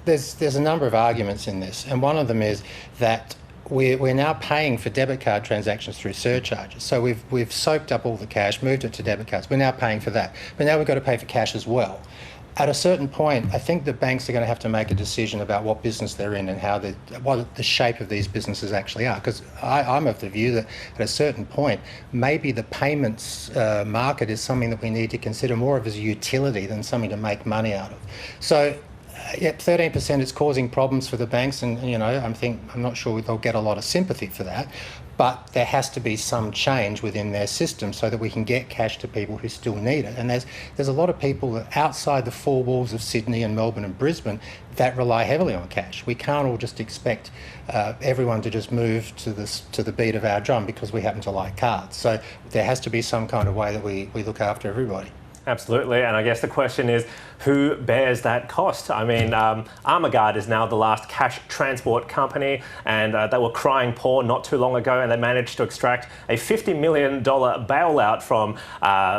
there's a number of arguments in this, and one of them is that we're now paying for debit card transactions through surcharges. So we've soaked up all the cash, moved it to debit cards. We're now paying for that, but now we've got to pay for cash as well. At a certain point, I think the banks are going to have to make a decision about what business they're in and what the shape of these businesses actually are. Because I'm of the view that at a certain point, maybe the payments market is something that we need to consider more of as a utility than something to make money out of. So, yeah, 13% is causing problems for the banks, and I'm not sure they'll get a lot of sympathy for that. But there has to be some change within their system so that we can get cash to people who still need it. And there's a lot of people that outside the four walls of Sydney and Melbourne and Brisbane that rely heavily on cash. We can't all just expect everyone to just move to the beat of our drum because we happen to like cards. So there has to be some kind of way that we look after everybody. Absolutely, and I guess the question is, who bears that cost? I mean, Armaguard is now the last cash transport company, and they were crying poor not too long ago, and they managed to extract a $50 million bailout from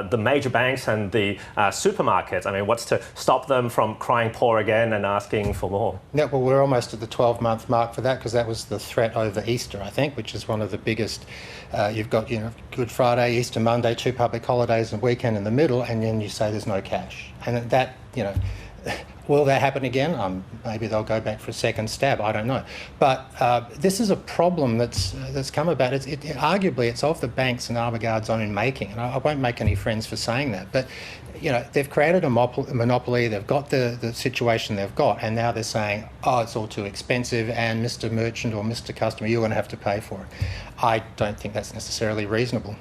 the major banks and the supermarkets. I mean, what's to stop them from crying poor again and asking for more? Yeah, well, we're almost at the 12-month mark for that, because that was the threat over Easter, I think, which is one of the biggest. You've got, Good Friday, Easter Monday, 2 public holidays and weekend in the middle, and then you say there's no cash. And that, will that happen again? Maybe they'll go back for a second stab, I don't know. But this is a problem that's come about. Arguably, it's of the banks and Armaguard's own making, and I won't make any friends for saying that. But, they've created a monopoly, they've got the situation they've got, and now they're saying, oh, it's all too expensive, and Mr. Merchant or Mr. Customer, you're going to have to pay for it. I don't think that's necessarily reasonable.